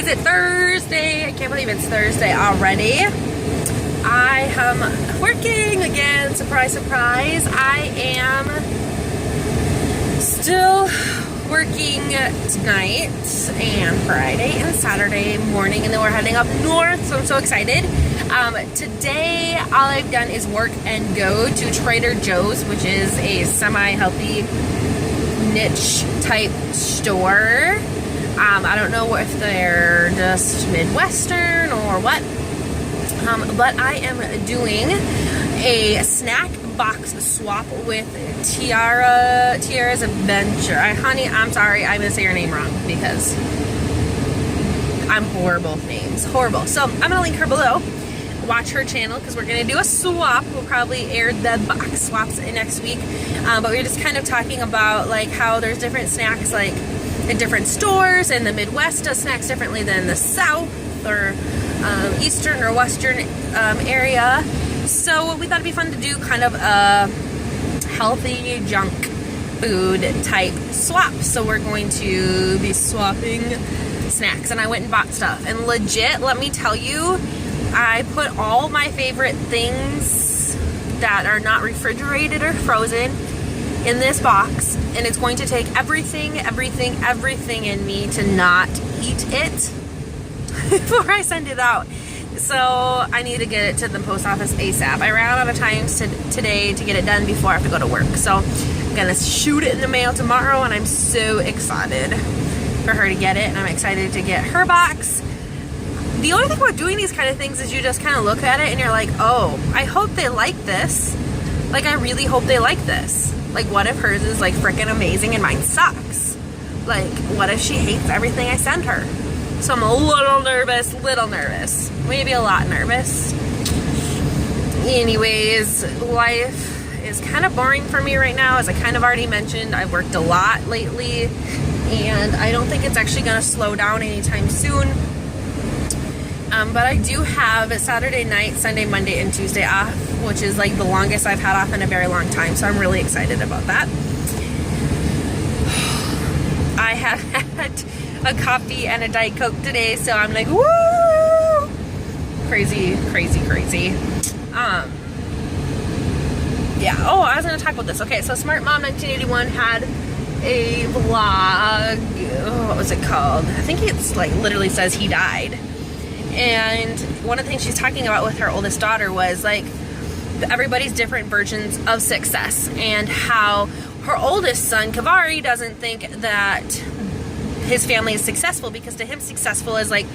is it? Thursday. I can't believe it's Thursday already. I am working again. Surprise, surprise. I am still working tonight and Friday and Saturday morning, and then we're heading up north, so I'm so excited. Today, all I've done is work and go to Trader Joe's, which is a semi-healthy niche type store. I don't know if they're just Midwestern or what, but I am doing a snack box swap with Tiara's Adventure. Honey, I'm sorry, I'm gonna say your name wrong because I'm horrible with names. Horrible. So I'm gonna link her below. Watch her channel because we're gonna do a swap. We'll probably air the box swaps next week. But we're just kind of talking about like how there's different snacks like in different stores, and the Midwest does snacks differently than the South or Eastern or Western area. So we thought it'd be fun to do kind of a healthy junk food type swap. So we're going to be swapping snacks, and I went and bought stuff. And legit, let me tell you, I put all my favorite things that are not refrigerated or frozen in this box, and it's going to take everything in me to not eat it before I send it out. So I need to get it to the post office ASAP. I ran out of time today to get it done before I have to go to work. So I'm gonna shoot it in the mail tomorrow, and I'm so excited for her to get it, and I'm excited to get her box. The only thing about doing these kind of things is you just kind of look at it and you're like, oh, I hope they like this. Like, I really hope they like this. Like, what if hers is like freaking amazing and mine sucks? Like, what if she hates everything I send her? So I'm a little nervous, maybe a lot nervous. Anyways, life is kind of boring for me right now. As I kind of already mentioned, I've worked a lot lately, and I don't think it's actually gonna slow down anytime soon. But I do have Saturday night, Sunday, Monday, and Tuesday off, which is like the longest I've had off in a very long time, so I'm really excited about that. I have had a coffee and a Diet Coke today, so I'm like, woo! Crazy. Yeah, oh, I was going to talk about this. Okay, so Smart Mom 1981 had a vlog. Oh, what was it called? I think it's like literally says he died. And one of the things she's talking about with her oldest daughter was like everybody's different versions of success, and how her oldest son, Kavari, doesn't think that his family is successful, because to him successful is like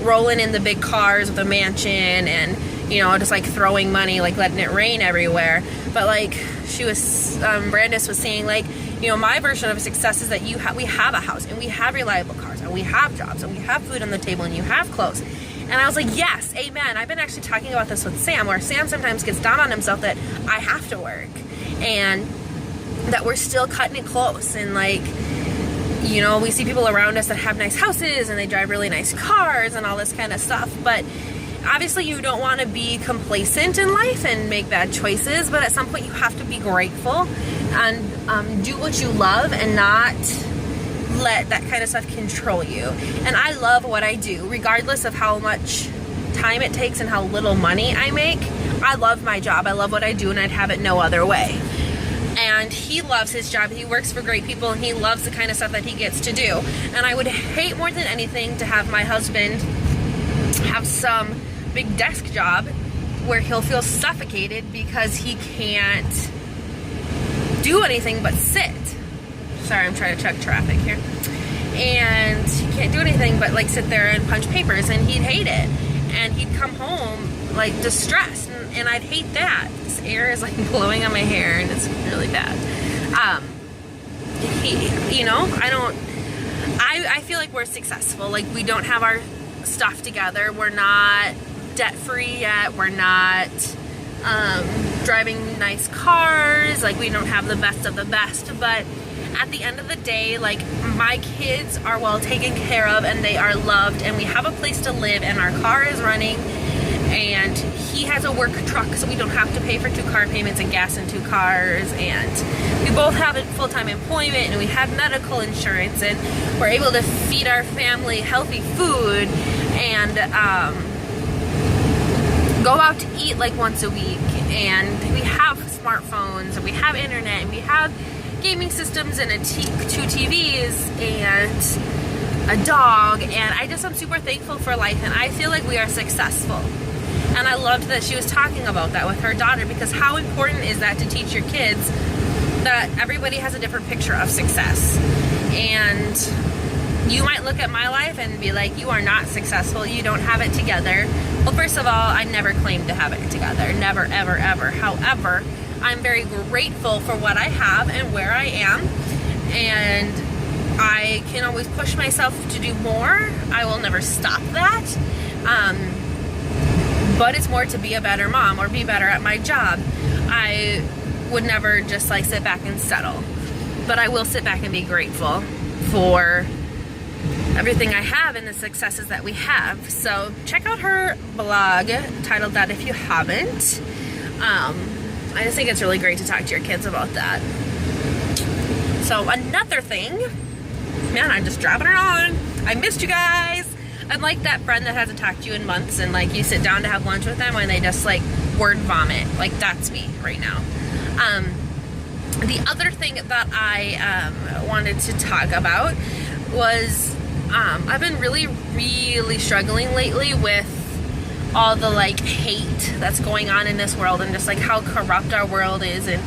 rolling in the big cars with a mansion and, you know, just like throwing money, like letting it rain everywhere. But like she was, Brandis was saying, like, you know, my version of success is that we have a house, and we have reliable cars, and we have jobs, and we have food on the table, and you have clothes. And I was like, yes, amen. I've been actually talking about this with Sam, where Sam sometimes gets down on himself that I have to work, and that we're still cutting it close. And like, you know, we see people around us that have nice houses and they drive really nice cars and all this kind of stuff. But obviously you don't want to be complacent in life and make bad choices. But at some point you have to be grateful and do what you love, and not let that kind of stuff control you. And I love what I do, regardless of how much time it takes and how little money I make. I love my job. I love what I do, and I'd have it no other way. And he loves his job. He works for great people, and he loves the kind of stuff that he gets to do. And I would hate more than anything to have my husband have some big desk job where he'll feel suffocated because he can't do anything but sit. Sorry, I'm trying to check traffic here. And he can't do anything but like sit there and punch papers, and he'd hate it. And he'd come home like distressed, and I'd hate that. This air is like blowing on my hair, and it's really bad. You know, I feel like we're successful. Like, we don't have our stuff together. We're not debt-free yet. We're not driving nice cars. Like, we don't have the best of the best, but at the end of the day, like, my kids are well taken care of, and they are loved, and we have a place to live, and our car is running, and he has a work truck, so we don't have to pay for 2 car payments and gas in 2 cars, and we both have full-time employment, and we have medical insurance, and we're able to feed our family healthy food, and go out to eat like once a week, and we have smartphones, and we have internet, and we have gaming systems, and 2 TVs, and a dog, and I'm super thankful for life, and I feel like we are successful. And I loved that she was talking about that with her daughter, because how important is that to teach your kids that everybody has a different picture of success. And you might look at my life and be like, you are not successful, you don't have it together. Well, first of all, I never claimed to have it together, never, ever, ever. However, I'm very grateful for what I have and where I am, and I can always push myself to do more. I will never stop that. But it's more to be a better mom or be better at my job. I would never just like sit back and settle, but I will sit back and be grateful for everything I have and the successes that we have. So check out her blog titled that if you haven't. I just think it's really great to talk to your kids about that. So another thing, man, I'm just driving along. I missed you guys. I'm like that friend that hasn't talked to you in months, and like you sit down to have lunch with them and they just like word vomit. Like that's me right now. The other thing that I wanted to talk about was I've been really struggling lately with all the like hate that's going on in this world, and just like how corrupt our world is, and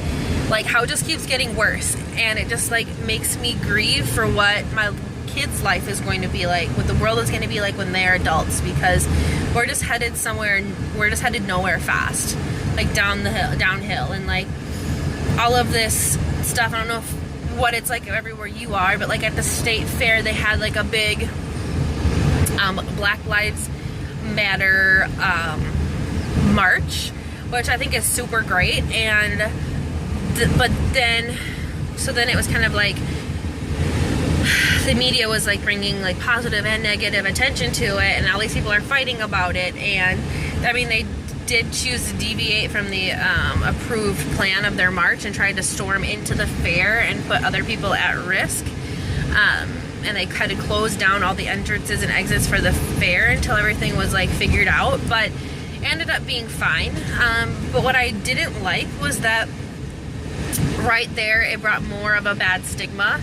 like how it just keeps getting worse, and it just like makes me grieve for what my kids' life is going to be like, what the world is going to be like when they're adults, because we're just headed somewhere, we're just headed nowhere fast, like downhill, and like all of this stuff. I don't know what it's like everywhere you are, but like at the state fair they had like a big Black Lives Matter march, which I think is super great, and but then it was kind of like the media was like bringing like positive and negative attention to it, and all these people are fighting about it, and I mean they did choose to deviate from the approved plan of their march and tried to storm into the fair and put other people at risk, and they kind of closed down all the entrances and exits for the fair until everything was like figured out, but ended up being fine. But what I didn't like was that right there it brought more of a bad stigma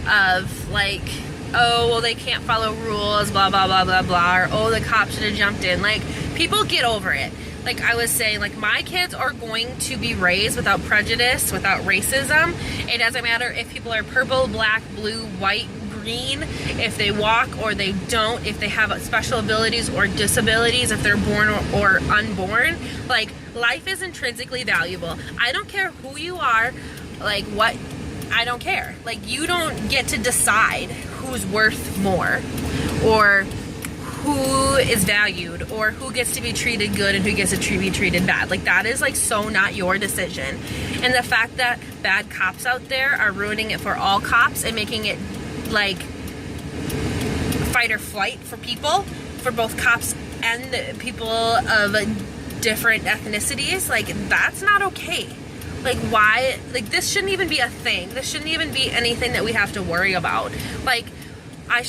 of like, oh well they can't follow rules, blah blah blah blah blah, or oh the cops should have jumped in. Like, people get over it. Like I was saying, like my kids are going to be raised without prejudice, without racism. It doesn't matter if people are purple, black, blue, white, green, if they walk or they don't, if they have special abilities or disabilities, if they're born or unborn. Like, life is intrinsically valuable. I don't care who you are, like what, I don't care. Like, you don't get to decide who's worth more, or who is valued, or who gets to be treated good and who gets to be treated bad. Like, that is like so not your decision. And the fact that bad cops out there are ruining it for all cops and making it like fight or flight for people, for both cops and people of different ethnicities, like that's not okay. Like, why? Like, this shouldn't even be a thing. This shouldn't even be anything that we have to worry about. Like, I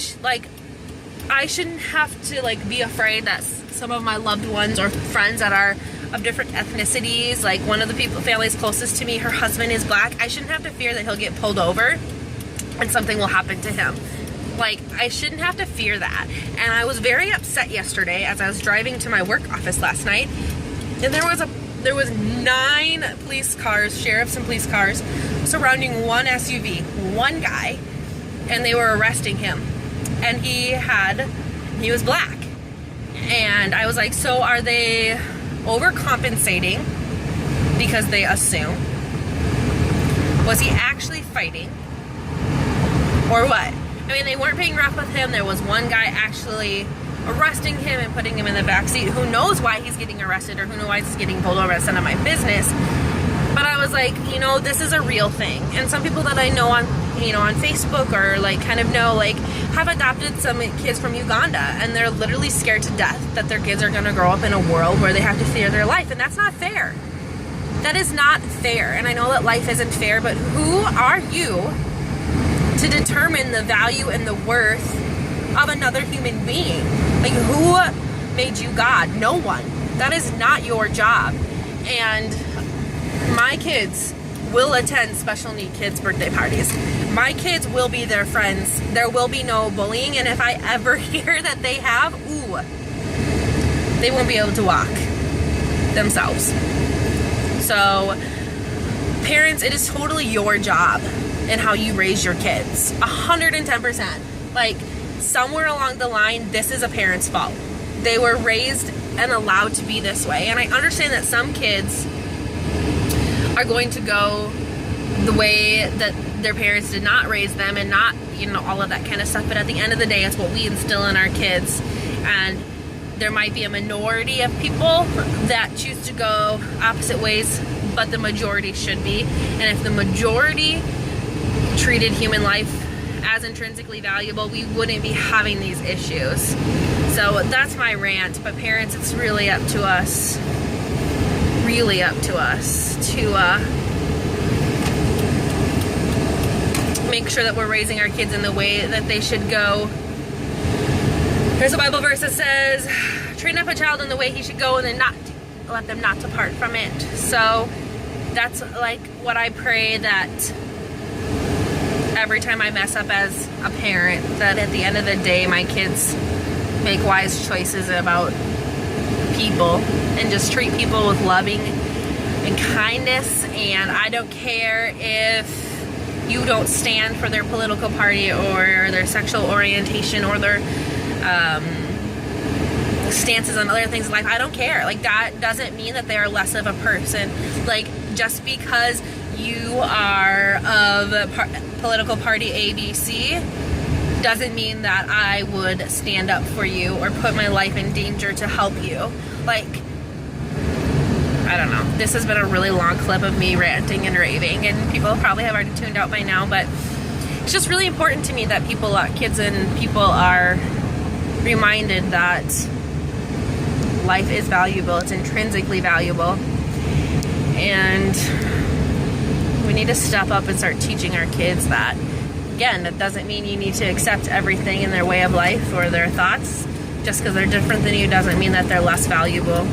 shouldn't have to like be afraid that some of my loved ones or friends that are of different ethnicities, like one of the families closest to me, her husband is black, I shouldn't have to fear that he'll get pulled over and something will happen to him. Like, I shouldn't have to fear that. And I was very upset yesterday as I was driving to my work office last night, and there was 9 police cars, sheriffs and police cars, surrounding one SUV, one guy, and they were arresting him. And he was black. And I was like, so are they overcompensating because they assume? Was he actually fighting? Or what? I mean, they weren't being rough with him. There was one guy actually arresting him and putting him in the back seat. Who knows why he's getting arrested, or who knows why he's getting pulled over? That's none of my business. But I was like, you know, this is a real thing. And some people that I know on on Facebook, or like kind of know, like, have adopted some kids from Uganda, and they're literally scared to death that their kids are going to grow up in a world where they have to fear their life, and that's not fair. That is not fair. And I know that life isn't fair, but who are you to determine the value and the worth of another human being? Like, who made you God? No one. That is not your job. And my kids will attend special need kids' birthday parties. My kids will be their friends. There will be no bullying, and if I ever hear that they have, they won't be able to walk themselves. So, parents, it is totally your job in how you raise your kids. 110%. Like, somewhere along the line, this is a parent's fault. They were raised and allowed to be this way. And I understand that some kids are going to go the way that their parents did not raise them, and not, all of that kind of stuff. But at the end of the day, it's what we instill in our kids. And there might be a minority of people that choose to go opposite ways, but the majority should be. And if the majority treated human life as intrinsically valuable, we wouldn't be having these issues. So that's my rant. But parents, it's really up to us to make sure that we're raising our kids in the way that they should go. There's a Bible verse that says, train up a child in the way he should go, and then not let them not depart from it. So that's like what I pray, that every time I mess up as a parent, that at the end of the day my kids make wise choices about people and just treat people with loving and kindness. And I don't care if you don't stand for their political party or their sexual orientation or their stances on other things in life. I don't care. Like, that doesn't mean that they are less of a person. Like, just because you are of political party ABC doesn't mean that I would stand up for you or put my life in danger to help you. Like, I don't know. This has been a really long clip of me ranting and raving, and people probably have already tuned out by now, but it's just really important to me that people, kids and people, are reminded that life is valuable. It's intrinsically valuable. And we need to step up and start teaching our kids that. Again, that doesn't mean you need to accept everything in their way of life or their thoughts. Just because they're different than you doesn't mean that they're less valuable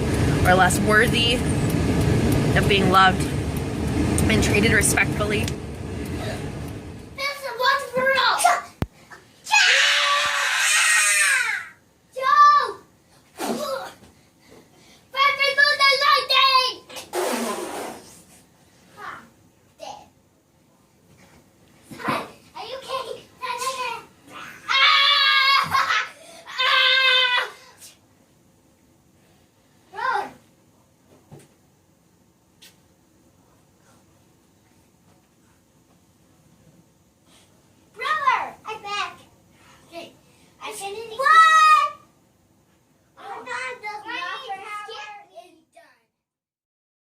or less worthy of being loved and treated respectfully.